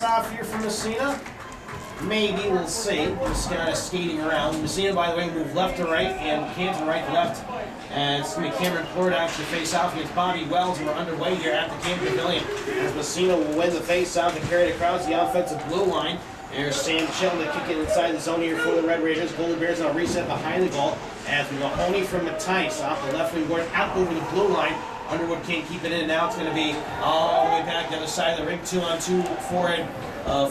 Off here from Massena. Maybe, we'll see. Just kind of skating around. Massena, by the way, moved left to right and Canton right to left. And it's going to be Cameron Plord actually face off against Bobby Wells, and we're underway here at the Canton Pavilion. As Massena will win the face-off and carry it across the offensive blue line. There's Sam Shelton to kick it inside the zone here for the Red Raiders. Golden Bears on a reset behind the goal. As Mahoney from Mattice off the left wing board out over the blue line. Underwood can't keep it in. Now it's going to be all the way back the other side of the ring. 2-on-2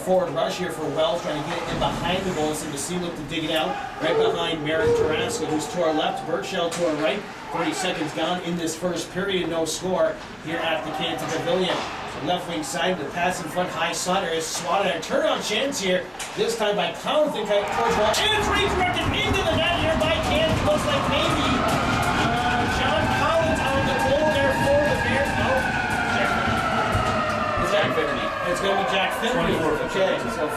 forward rush here for Wells, trying to get it in behind the goal. So Massena look to dig it out right behind Merritt Tarasco, who's to our left. Burchell to our right. 30 seconds gone in this first period. No score here at the Canton Pavilion. So left wing side, the pass in front, high slot is swatted. A turn-on chance here. This time by Canton towards the wall. And it's redirected into the net here by Canton. Looks like maybe John Collins on the goal there for the Bears. No. Jack Finnerty. It's going to be Jack Finnerty. Okay, so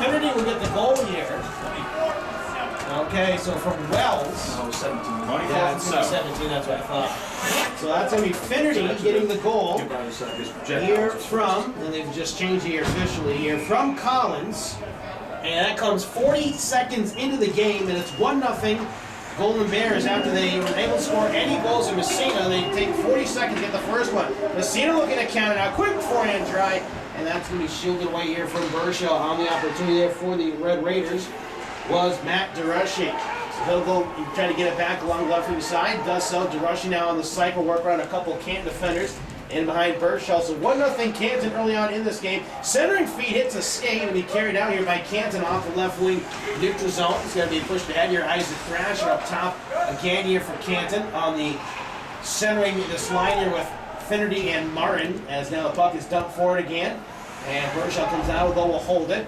Finnerty will get the goal here. Okay, so from Wells. No, 17. Yeah, it's 17, that's what I thought. So that's going to be Finnerty getting the goal here from, and they've just changed here officially here, from Collins. And that comes 40 seconds into the game, and it's 1-0. Golden Bears, after they were able to score any goals in Massena, they take 40 seconds to get the first one. Massena looking to count it out. Quick forehand try, and that's going to be shielded away here from Burchell. On the opportunity there for the Red Raiders was Matt DeRushy. So he'll go and try to get it back along the left wing side. Does so. DeRushy now on the cycle, work around a couple of Canton defenders. In behind Burchell. So 1-0 Canton early on in this game. Centering feed hits a skate and be carried out here by Canton off the left wing neutral zone. It's going to be pushed ahead here. Isaac Thrasher up top again here for Canton on the centering this line here with Finnerty and Martin, as now the puck is dumped forward again. And Burchell comes out, though will hold it.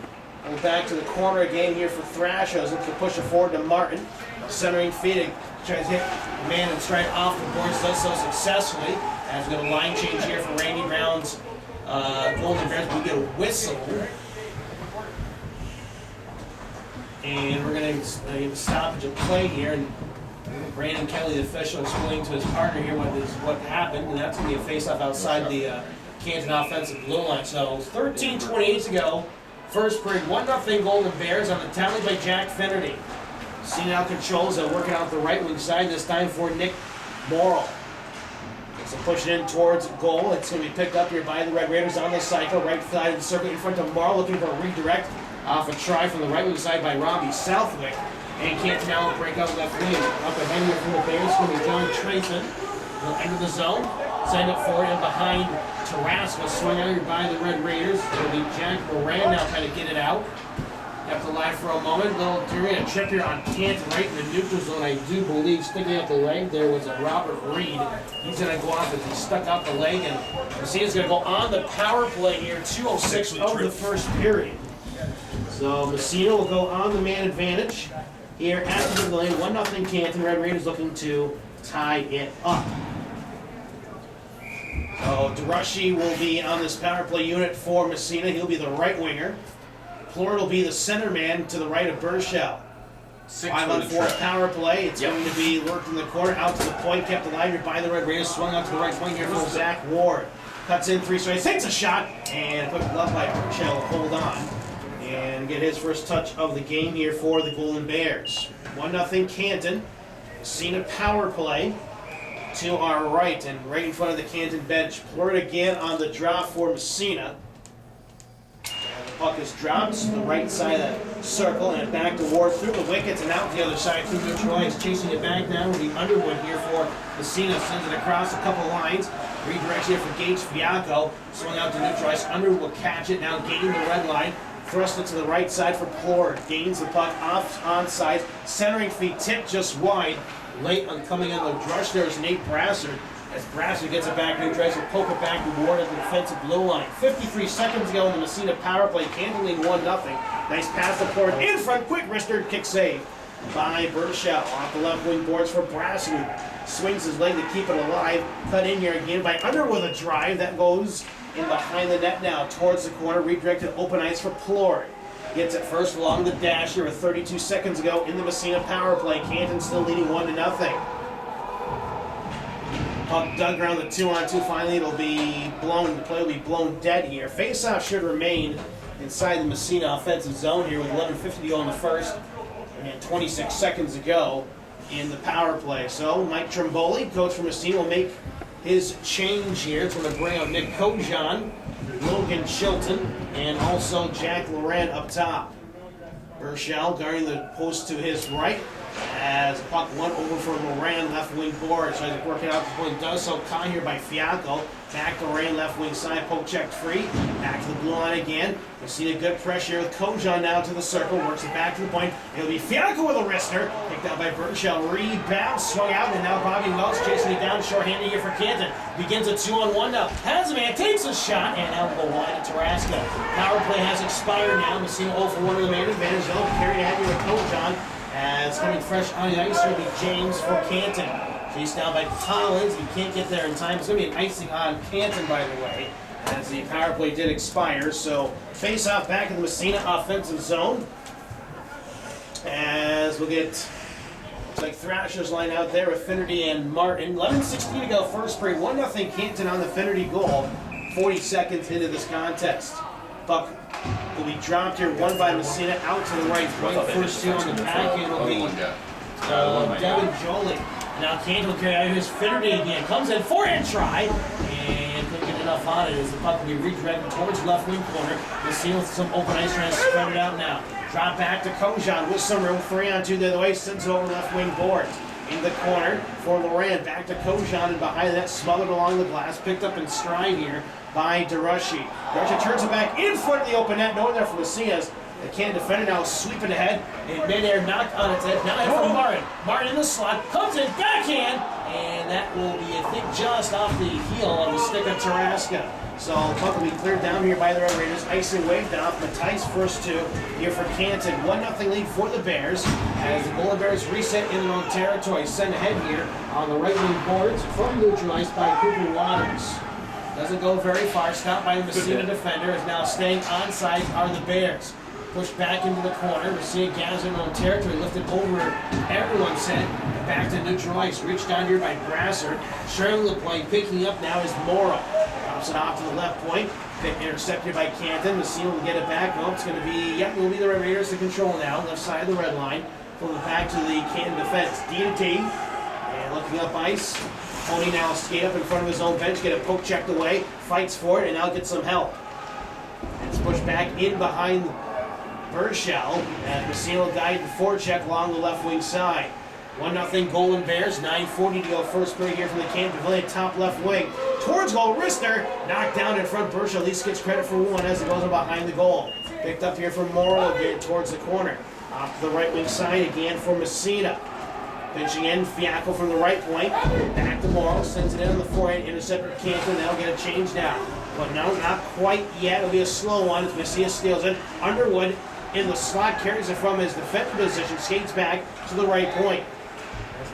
We're back to the corner again here for Thrasher. Looks to push it forward to Martin. Centering feed, tries to hit man and strike off the boards, does so successfully. As we get a line change here for Randy Brown's Golden Bears, we get a whistle. And we're going to get a stoppage of play here. And Brandon Kelly, the official, explaining to his partner here what happened. And that's going to be a face-off outside the Canton offensive blue line. So 13:28 to go. First period, 1-0 Golden Bears on the tally by Jack Finnerty. See now controls are working out the right wing side this time for Nick Morrill. So push it in towards goal. It's going to be picked up here by the Red Raiders on the cycle. Right side of the circle in front of Morrill, looking for a redirect off a try from the right wing side by Robbie Southwick. And Canton now break out left wing. Up ahead here from the Bears, it's going to be John Trathman. He'll enter the zone. Send it forward and behind Tarasco. Swung out here by the Red Raiders. It'll be Jack Moran now trying to get it out. Kept alive for a moment. Little during a trip here on Canton right in the neutral zone. I do believe sticking out the leg there was a Robert Reed. He's going to go off as he stuck out the leg, and Massena's going to go on the power play here. 2:06 of the first period. So Massena will go on the man advantage here at the pavilion. 1-0 Canton. Red Raiders looking to tie it up. So DeRushy will be on this power play unit for Massena. He'll be the right winger. Plord will be the center man to the right of Burchell. 5-on-4 power play. It's going to be lurked in the corner, out to the point, kept alive here by the Red Raiders. Swung out to the right point here for Zach Ward. Cuts in 3 straight, takes a shot, and a quick glove by Burchell to hold on and get his first touch of the game here for the Golden Bears. 1-0 Canton. Massena power play to our right, and right in front of the Canton bench. Plord again on the drop for Massena. Puck is dropped to the right side of the circle and back to Ward through the wickets and out the other side through neutral ice. Chasing it back down with the Underwood here for Massena. Sends it across a couple lines. Redirects here for Gage Fiacco. Swung out to neutral ice. Underwood will catch it. Now gaining the red line. Thrust it to the right side for Plord. Gains the puck off onside. Centering feet tipped just wide. Late on coming on the rush there is Nate Brassard. As Brassard gets it back, and tries to poke it back to Ward at the defensive blue line. 53 seconds ago in the Massena power play, Canton leading 1-0. Nice pass to Plord in front, quick wrister kick save by Burchell. Off the left wing boards for Brassard, who swings his leg to keep it alive. Cut in here again by Underwood with a drive that goes in behind the net now towards the corner. Redirected open ice for Plord. Gets it first along the dash here with 32 seconds ago in the Massena power play. Canton still leading 1-0. Puck dug around the 2-on-2. Finally, it'll be blown. The play will be blown dead here. Faceoff should remain inside the Massena offensive zone here with 11:50 to go in the first and 26 seconds to go in the power play. So Mike Trimboli, coach for Massena, will make his change here. It's going to bring out Nick Kojan, Logan Chilton, and also Jack Loran up top. Burchell guarding the post to his right as puck went over for Loran, left wing board. Tries to work it out before he does so. Caught here by Fiacco. Back to Loran, left wing side, poke checked free. Back to the blue line again. We see a good pressure with Kojan now to the circle. Works it back to the point. It'll be Fiacco with a wrister. Picked out by Burchell. Rebound, swung out, and now Bobby Wells chasing it down. Short-handed here for Canton. Begins a 2-on-1 now. Has a man, takes a shot, and out will go wide to Tarasca. Power play has expired now. Massena 0 for 1 of the man advantage. They'll carry ahead here with Kojan. As coming fresh on the ice will be James for Canton. Chased down by Collins. He can't get there in time. It's going to be an icing on Canton, by the way, as the power play did expire. So face off back in the Massena offensive zone. As we'll get, looks like Thrashers line out there with Finnerty and Martin. 11:16 to go first period. 1-0 Canton on the Finnerty goal. 40 seconds into this contest. Puck will be dropped here, one by Massena, out to the right. First two on the back end will be Devin Jolie. Now Canton will carry out his Finnerty again. Comes in, forehand try, and couldn't get enough on it as the puck will be redirected towards left wing corner. Massena with some open ice trying to spread it out now. Drop back to Kojan with some room, 3-on-2 the other way, sends it over left wing boards. In the corner for Loran, back to Kojan, and behind that, smothered along the glass, picked up in stride here by Darashi. Darashi turns it back in front of the open net, no one there for Macias. The Canton defender now sweeping ahead, in midair, knocked on its head. Now in from Martin. Martin in the slot, comes in, backhand, and that will be, I think, just off the heel of the stick of Tarasca. So puck will be cleared down here by the Red Raiders. Icing waved off. Matthijs first two here for Canton. 1-0 lead for the Bears as the Golden Bears reset in their own territory. Sent ahead here on the right wing boards from neutral ice by Cooper Waters. Doesn't go very far. Stopped by the Massena defender. Is now staying onside are the Bears. Pushed back into the corner. Massena gathers in their own territory. Lifted over everyone's head. Back to neutral ice. Reached down here by Brasser. Sharing the play. Picking up now is Morrow. Drops it off to the left point. Intercepted by Canton. Massena will get it back. No, it's going to be, it will be the Red Raiders to control now. Left side of the red line. Pulling it back to the Canton defense. D-to-D. And looking up ice. Tony now skate up in front of his own bench. Get a poke checked away. Fights for it and now gets some help. And it's pushed back in behind Burchell. And Massena will guide the forecheck along the left wing side. 1-0 Golden Bears, 9:40 to go first period here from the Canton Pavilion, top left wing. Towards goal, wrister, knocked down in front. Burchell at least gets credit for one as it goes on behind the goal. Picked up here from Morrow again towards the corner. Off to the right wing side again for Massena. Pitching in, Fiacco from the right point. Back to Morrow, sends it in on the forehand, intercepted Canton. They'll get a change now. But no, not quite yet. It'll be a slow one as Massena steals it. Underwood in the slot, carries it from his defensive position, skates back to the right point.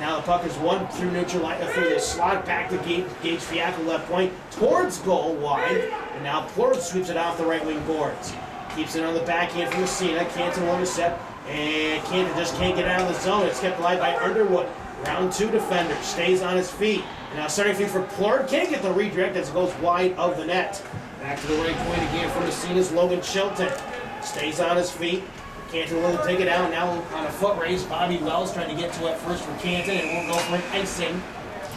Now the puck is won through neutral line, through the slot, back to Gage Fiacco left point, towards goal wide, and now Plord sweeps it off the right wing boards. Keeps it on the backhand from Massena. Canton will intercept, and Canton just can't get out of the zone. It's kept alive by Underwood. Round two defender, stays on his feet. And now starting feet for Plord, can't get the redirect as it goes wide of the net. Back to the right point again for Massena's Logan Chilton. Stays on his feet. Canton will take it out now on a foot race. Bobby Wells trying to get to it first for Canton, and we'll go for an icing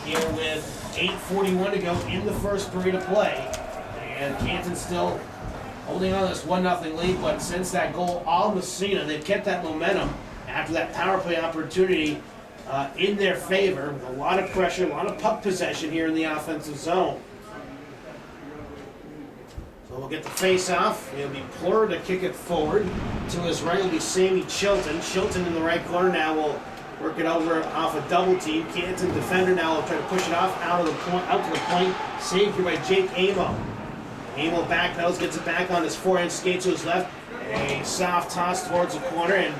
here with 8:41 to go in the first period of play. And Canton still holding on to this 1-0 lead, but since that goal, all Massena, they've kept that momentum after that power play opportunity in their favor. With a lot of pressure, a lot of puck possession here in the offensive zone. So we'll get the face-off. It'll be Plur to kick it forward. To his right will be Sammy Chilton. Chilton in the right corner now will work it over off a double team. Canton defender now will try to push it off out to the point. Saved here by Jake Amo. Amo backpedals, gets it back on his forehand, skates to his left. A soft toss towards the corner, and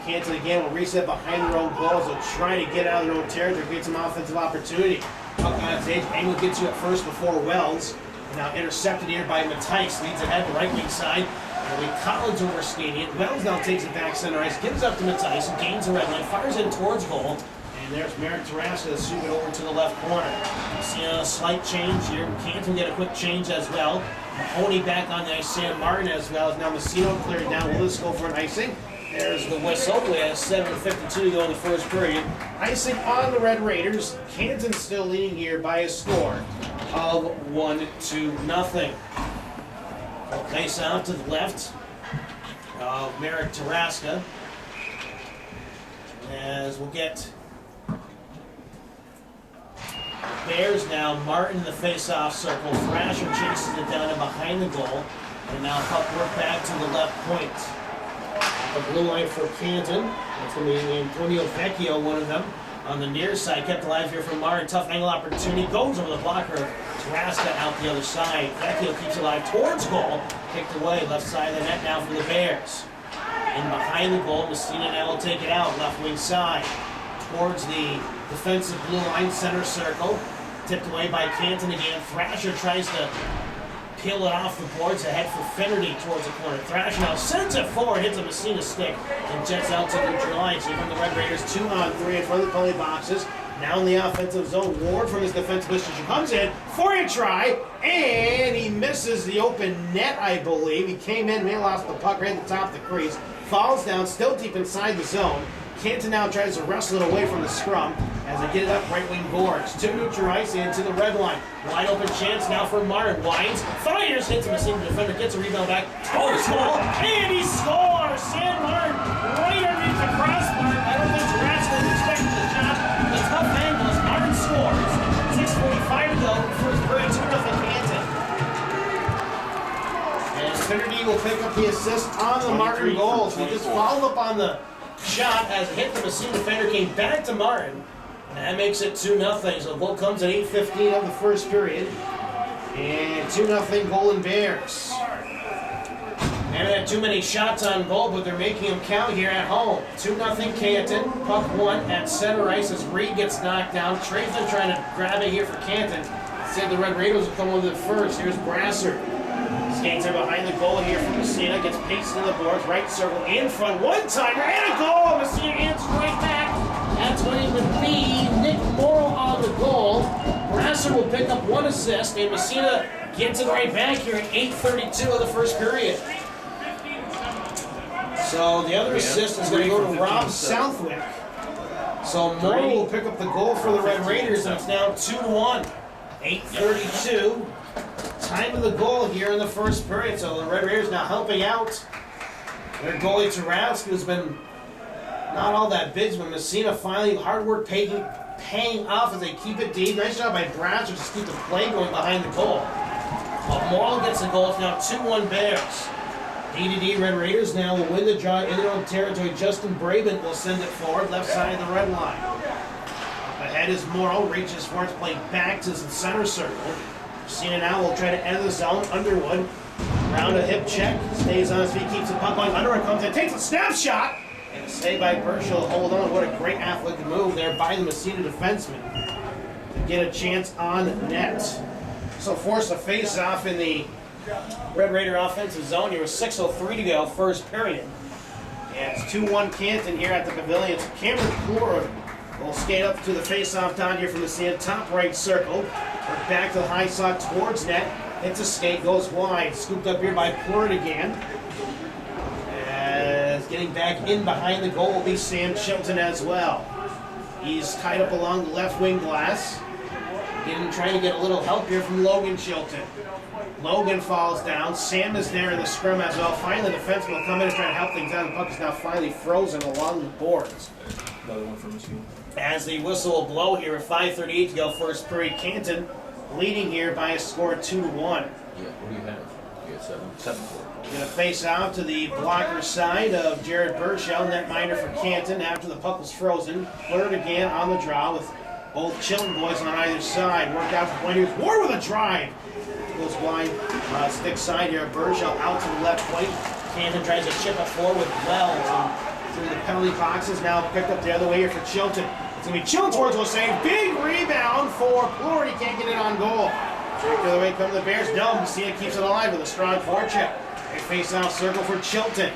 Canton again will reset behind their own goals. They'll try to get out of their own territory, create some offensive opportunity. Puck on its edge. Amo gets you at first before Wells. Now intercepted here by Matthijs, leads ahead the right wing side. And Collins overskating it. Wells now takes it back center ice, gives up to Matthijs, gains the red line, fires in towards goal. And there's Merrick Taraska to sweep it over to the left corner. See a slight change here. Canton get a quick change as well. Mahoney back on the ice. Sam Martin as well. Now Massena cleared down. Will this go for an icing? There's the whistle. We have 7:52 to go in the first period. Icing on the Red Raiders. Canton still leading here by a score of 1-0. We'll face out to the left of Merrick Taraska. As we'll get Bears now. Martin in the face-off circle. Thrasher chases it down and behind the goal. And now puck work back to the left point. The blue line for Canton. That's going to be Antonio Vecchio, one of them. On the near side, kept alive here from Martin. Tough angle opportunity. Goes over the blocker of Taraska out the other side. Vecchio keeps it alive towards goal. Kicked away. Left side of the net now for the Bears. And behind the goal, Massena now will take it out. Left wing side. Towards the defensive blue line center circle. Tipped away by Canton again. Thrasher tries to peel it off the boards ahead for Finnerty towards the corner. Thrasher now sends it forward, hits a Massena stick, and jets out to the line. So from the Red Raiders, 2-on-3 in front of the penalty boxes. Now in the offensive zone, Ward from his defensive position comes in for a try, and he misses the open net, I believe. He came in, may have lost the puck right at the top of the crease, falls down, still deep inside the zone. Canton now tries to wrestle it away from the scrum as they get it up right wing boards. To neutral ice into the red line. Wide open chance now for Martin. Winds, fires, hits a Massena defender, gets a rebound back. Oh, goal, and he scores! Sam Martin right underneath the crossbar. I don't think Taraska was expecting the shot. The tough angle as Martin scores. 6:45 to go. First period, 2-0 Canton. And Finnerty will pick up the assist on the Martin goal. So he just followed up on the shot as it hit the Massena defender, came back to Martin, and that makes it 2-0. So the goal comes at 8:15 of the first period, and 2-0 Golden Bears. They haven't had too many shots on goal, but they're making them count here at home. 2-0 Canton, puck one at center ice as Reed gets knocked down. Tratham trying to grab it here for Canton. Said the Red Raiders will come with it first. Here's Brasser. Skates are behind the goal here from Massena, gets pasted in the boards, right circle in front, one-timer, and a goal! Massena answers right back. That's going to be Nick Morrow on the goal. Brasser will pick up one assist, and Massena gets it right back here at 8:32 of the first period. So the other assist is going to go to Rob Southwick. So Morrow will pick up the goal for the Red Raiders, and it's now 2-1. 8:32. Time of the goal here in the first period, so the Red Raiders now helping out their goalie Taraska, who's been not all that big, but Massena finally hard work paying off as they keep it deep. Nice job by Brasser to keep the play going behind the goal. But Morrill gets the goal. It's now 2-1 Bears. D Red Raiders now will win the draw in their own territory. Justin Brabant will send it forward, left side of the red line. Up ahead is Morrill, reaches for it, play back to the center circle. Massena now will try to enter the zone. Underwood, round a hip check, stays on his feet, keeps the puck going. Underwood comes in, takes a snapshot, and a save by Burchell. Hold on, what a great athletic move there by the Massena defenseman to get a chance on net. So force a face-off in the Red Raider offensive zone. Here was 6:03 to go, first period. And it's 2-1 Canton here at the Pavilion. So Cameron Clora will skate up to the face-off down here from the Massena top right circle. We're back to the high slot towards net. Hits a skate, goes wide. Scooped up here by Plurt again. As getting back in behind the goal will be Sam Chilton as well. He's tied up along the left wing glass. Trying to get a little help here from Logan Chilton. Logan falls down. Sam is there in the scrum as well. Finally, the defenseman will come in and try to help things out. The puck is now finally frozen along the boards. Another one from Massena. As the whistle will blow here at 5:38 to go, first period. Canton leading here by a score of 2-1. Yeah, what do you have? You got 7-4. Going to face out to the blocker side of Jared Burchell, netminder for Canton after the puck was frozen. Plurt again on the draw with both Chilton boys on either side. Worked out for Ward with a drive. Goes wide, stick side here. Burchell out to the left point. Canton tries to chip it forward with Wells and through the penalty boxes. Now picked up the other way here for Chilton. It's going to be Chilton towards will save. Big rebound for Plurt. He can't get it on goal. Straight the other way come the Bears. No, Massena keeps it alive with a strong forecheck. They face off circle for Chilton.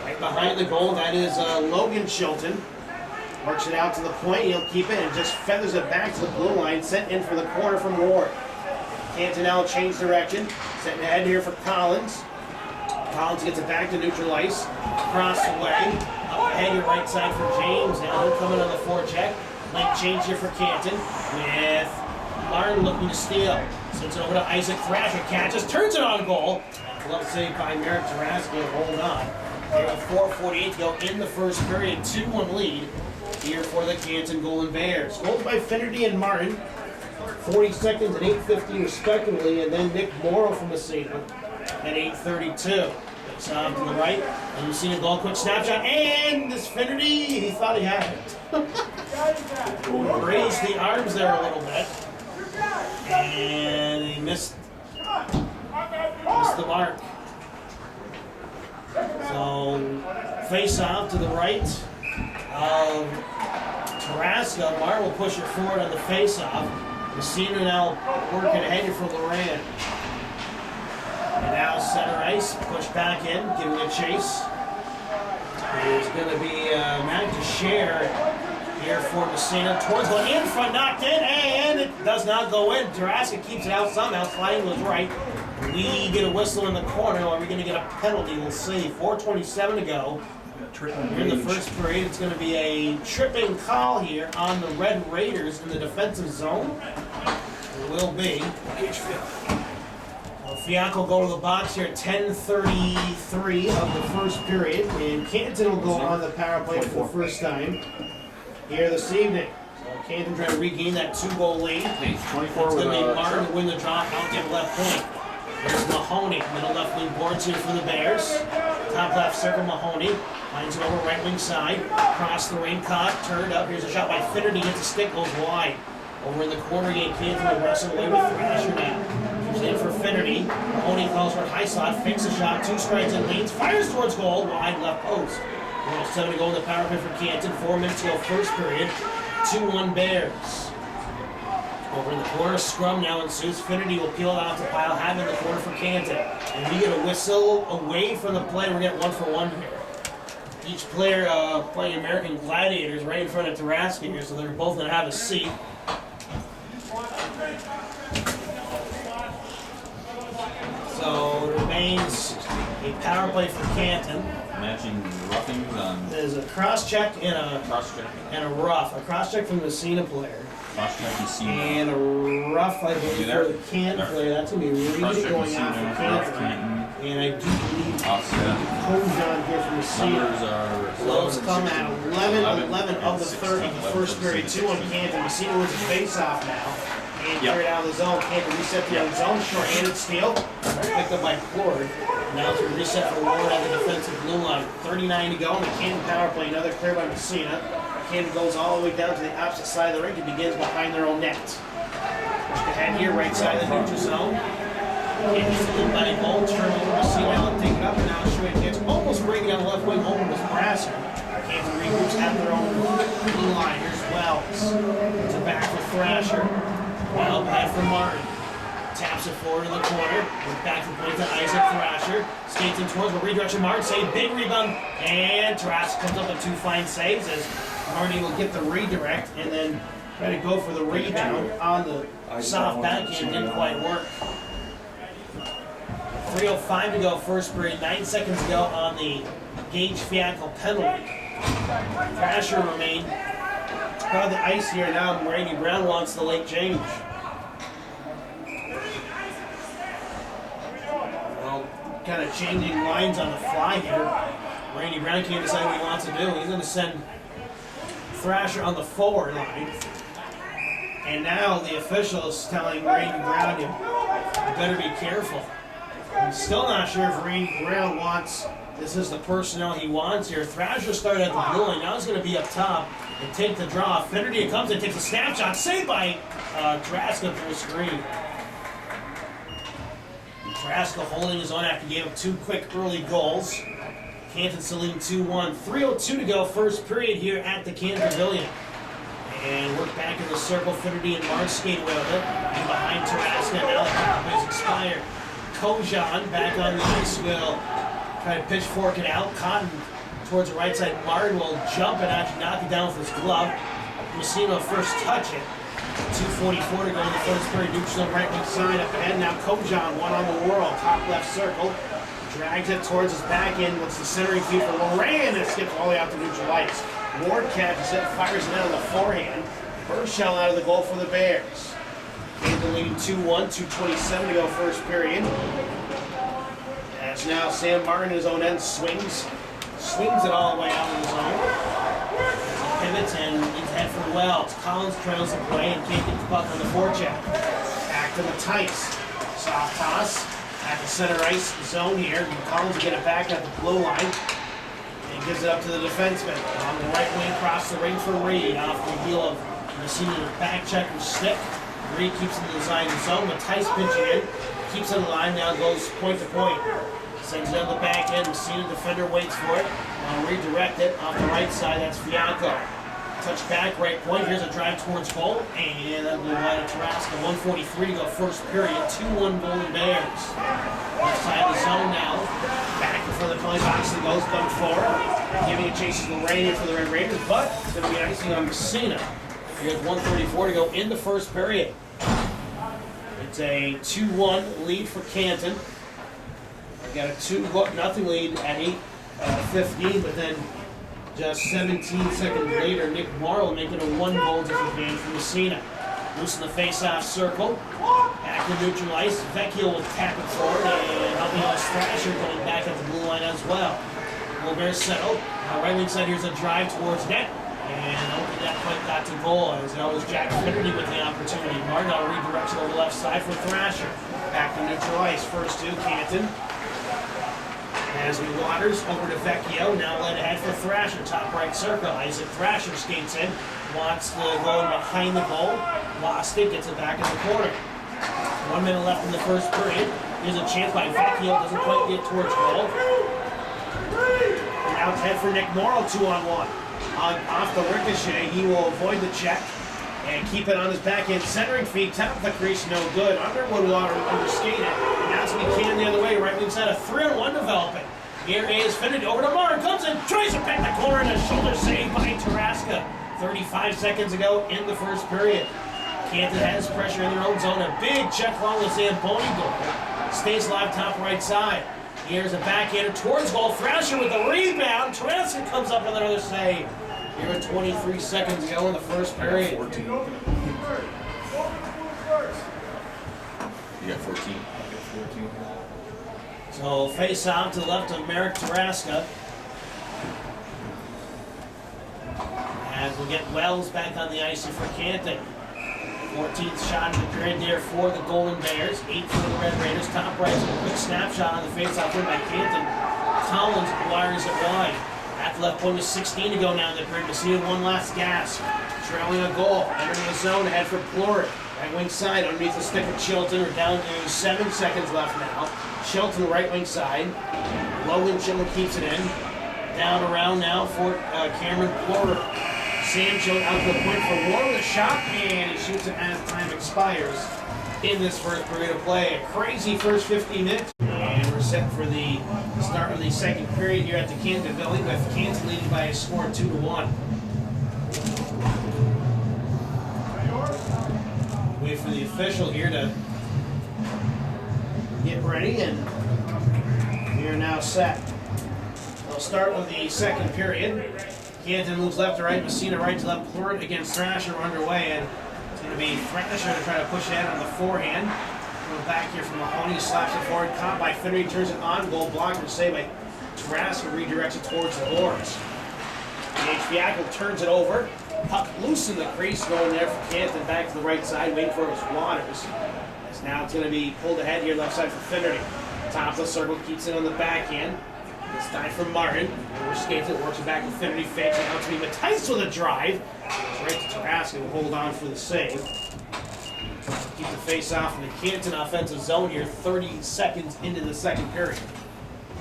Right behind the goal, that is Logan Chilton. Works it out to the point, he'll keep it and just feathers it back to the blue line, sent in for the corner from Ward. Canton now change direction, setting ahead here for Collins. Collins gets it back to neutral ice, cross away, up ahead your right side for James. Now he'll come in on the forecheck. Late change here for Canton with Martin looking to steal. Sends it over to Isaac Thrasher, catches, turns it on goal. Glove save by Merrick Taraski, hold on. Here with 4:48 to go in the first period, 2-1 lead here for the Canton Golden Bears. Goals by Finnerty and Martin, 40 seconds and 8:50 respectively, and then Nick Morrow from Massena at 8:32. It's on to the right, and Massena goal, quick snapshot, and this Finnerty, he thought he had it. Raised the arms there a little bit, and he missed the mark. So, face off to the right of Taraska. Mar will push it forward on the face off. Massena now working ahead here for Loran. And now center ice, push back in, giving a chase. There's going to be Matt to share here for Massena. Towards the in front, knocked in, and it does not go in. Taraska keeps it out somehow, sliding to his right. We get a whistle in the corner. Are we going to get a penalty? We'll see. 4:27 to go. In the first period, it's going to be a tripping call here on the Red Raiders in the defensive zone. It will be. Fiac will go to the box here at 10:33 of the first period, and Canton will go on the power play for the first time here this evening. So Canton trying to regain that 2-goal lead. It's going to be Martin to win the draw out to the left point. There's Mahoney, middle left wing boards here for the Bears. Top left circle, Mahoney. Finds it over right wing side. Across the ring, caught, turned up. Here's a shot by Finnerty, gets a stick, goes wide. Over in the corner, Canton will wrestle away with Thrasher now. Keeps it in for Finnerty. Mahoney calls for a high slot, fakes a shot, 2 strikes and leans, fires towards goal, wide left post. 7 to go in the power play for Canton. 4 minutes to go first period. 2-1 Bears. Over in the corner, scrum now ensues. Finnerty will peel it out to pile, have in the corner for Canton. And we get a whistle away from the play. We're getting 1-for-1 here. Each player playing American Gladiators right in front of Taraski here, so they're both going to have a seat. So it remains a power play for Canton. Matching roughings on. There's a cross check and a rough. A cross check from the Massena player. And a rough, I believe, for the Canton player. That's going to be really going out for Canton. And I do believe Kojan here from Massena. Gloves come at 11 of the third of the first period. 2-1 Canton. Massena wins a face-off now. And carried out of the zone. Canton reset the zone. Short-handed steal. Picked up by Plord. Now to reset for Ward on the defensive blue line. 39 to go on the Canton power play. Another clear by Massena. Canton goes all the way down to the opposite side of the rink and begins behind their own net. Ahead here, right side of the neutral zone. Canton's in by goal, turn over to Massena, take it up, and now Schmidt gets almost breaking down the left wing, open with Brasser. Canton regroups at their own blue line. Here's Wells. It's a back for Thrasher. Now ahead for Martin. Taps it forward in the corner. With back to point to Isaac Thrasher. Skates in towards the redirection. Martin save, big rebound, and Thrasher comes up with 2 fine saves as Martin will get the redirect and then try to go for the rebound on the soft backhand. Didn't quite work. 3:05 to go first period. 9 seconds to go on the Gage Fiacco penalty. Thrasher remained on the ice here now. Randy Brown wants the late change. Kind of changing lines on the fly here. Randy Brown can't decide what he wants to do. He's going to send Thrasher on the forward line. And now the official is telling Randy Brown, you better be careful. I'm still not sure if Randy Brown wants, this is the personnel he wants here. Thrasher started at the blue line. Now he's going to be up top and take the draw. Finnerty comes and takes a snapshot. Saved by Taraska through a screen. Taraska holding his own after he gave up 2 quick early goals. Canton still leading 2-1. 3:02 to go first period here at the Canton Pavilion. And we're back in the circle. Finnerty and Mark skate with it. And behind Taraska, now the power plays expired. Kojan back on the ice will try to pitchfork it out. Cotton towards the right side. Martin will jump and actually knock it down with his glove. Massena will first touch it. 2:44 to go in the first period. Neutral on right wing side up ahead. Now Kojan, one on the world. Top left circle. Drags it towards his back end. What's the centering feed for Loran that skips all the way out to neutral ice. Ward catches it, fires it out of the forehand. Burchell out of the goal for the Bears. Canton leading 2-1, 2:27 to go first period. As now Sam Martin in his own end swings it all the way out of his own. Pivots and he's head for Wells. Collins trails the play and can't get the puck on the forecheck. Back to Matisse. Soft toss at the center ice zone here. Collins will get it back at the blue line and gives it up to the defenseman. On the right wing, across the ring for Reed. Off the heel of Massena back checker stick. Reed keeps it in the design zone. Matisse pinching in. Keeps it in the line, now goes point to point. Sends it on the back end. Massena defender waits for it. Redirect it off the right side. That's Fianco. Touch back, right point. Here's a drive towards goal. And that will line of Tarasca. 1:43 to go first period. 2-1 Golden Bears. Left side of the zone now. Back before the penalty box. It goes coming forward. Giving a chase to Lorraine for the Red Raiders. But it's going to be icing on Massena. Here's 1:34 to go in the first period. It's a 2-1 lead for Canton. They got a 2-0 lead at 8:15, but then just 17 seconds later, Nick Morrow making a 1-goal disadvantage for Massena. Loose in the face-off circle. Back to neutral ice. Vecchio will tap it forward, and helping out Thrasher going back at the blue line as well. Gobert settled. Right wing side, here's a drive towards net. And I don't think that quite got to goal, as that was Jack Finnerty with the opportunity. Martin redirects it over the left side for Thrasher. Back to neutral ice. First to Canton. As we waters over to Vecchio, now led ahead for Thrasher. Top right circle. Isaac Thrasher skates in. Wants to go in behind the goal. Lost it, gets it back in the corner. 1 minute left in the first period. Here's a chance by Vecchio. Doesn't quite get towards goal. And now it's head for Nick Morrow, 2-on-1. Off the ricochet, he will avoid the check and keep it on his backhand centering feed. Top of the crease, no good. Underwood will underskate it. And now it's McCann the other way. Right wing side, a 3-on-1 developing. Here is Finnerty over to Martin. Comes in, tries to pick the corner, and a shoulder save by Tarasca. 35 seconds ago in the first period. Canton has pressure in their own zone. A big check along the Zamboni goal. Stays alive top right side. Here's a backhander towards goal. Thrasher with the rebound. Tarasca comes up with another save. Here at 23 seconds ago in the first period. 14. You got 14. So face off to the left of Merrick Tarasca. As we'll get Wells back on the ice for Canton. 14th shot in the period there for the Golden Bears. 8 for the Red Raiders. Top right, a quick snapshot on the face-off win by Canton. Collins wires it wide. At the left point with 16 to go now in the period. Massena one last gasp. Trailing a goal. Entering the zone ahead for Plurit. Right wing side underneath the stick of Chilton. We're down to 7 seconds left now. Chilton right wing side. Logan Chilton keeps it in. Down around now for Cameron Plurit. Sam Chilton out to the point for Ward with a shot, and he shoots it as time expires in this first period of play. A crazy first 15 minutes. And we're set for the start of the second period here at the Canton building, with Canton leading by a score of 2-1. Wait for the official here to get ready, and we are now set. We'll start with the second period. Canton moves left to right, Massena right to left, Plurit against Thrasher underway, and it's going to be Thrasher to try to push ahead on the forehand. Go back here from Mahoney, slaps it forward, caught by Finnerty, turns it on, goal blocker saved by Tarasca, redirects it towards the boards. Fiacco turns it over, puck loose in the crease, going there for Canton, back to the right side, waiting for his Waters. As now it's going to be pulled ahead here, left side for Finnerty. Top of the circle, keeps it on the backhand. This time for Martin. Skates it, works it back with Finnerty, fakes it out to be Matisse with a drive. It's right to Tarasca, will hold on for the save. Keep the face off in the Canton offensive zone here, 30 seconds into the second period.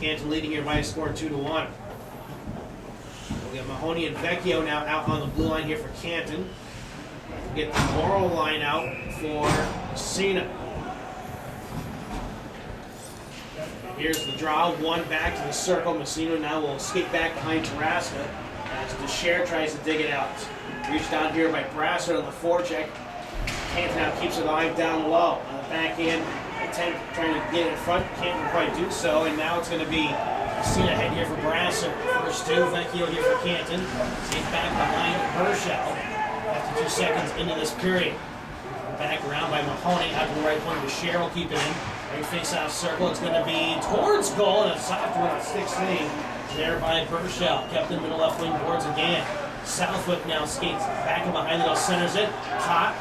Canton leading here by a score of 2-1. We'll get Mahoney and Vecchio now out on the blue line here for Canton. We'll get the Morrow line out for Massena. Here's the draw, one back to the circle. Massena now will skate back behind Tarasca as DeShare tries to dig it out. Reached down here by Brasser on the forecheck. Canton now keeps it alive down low. On the back end, attempt trying to get it in front. Can't quite do so, and now it's going to be Massena ahead here for Brasser. First two, Vecchio here for Canton. Skate back behind Burchell. After 2 seconds into this period. Back around by Mahoney, out to the right point. DeShare will keep it in. Right face-off circle. It's going to be towards goal, and a soft one sticks in there by Burchell. Kept in middle left wing boards again. Southwick now skates back and behind it, centers it. Caught.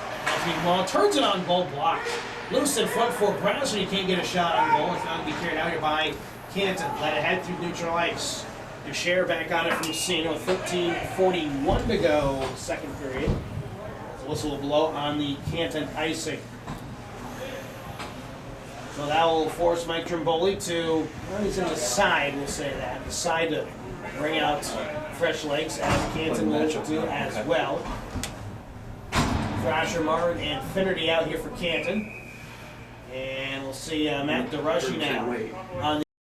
Well, turns it on goal, blocked. Loose in front for Browser. You can't get a shot on goal. It's not going to be carried out here by Canton. Let it head through neutral ice. DeShare back on it from Massena with 13:41 to go, second period. The whistle will blow on the Canton icing. So that will force Mike Trimboli to, well, he's in the side, we'll say that. The side to bring out fresh legs, as Canton will do as well. Thrasher, Martin, and Finnerty out here for Canton. And we'll see Matt DeRushy now on the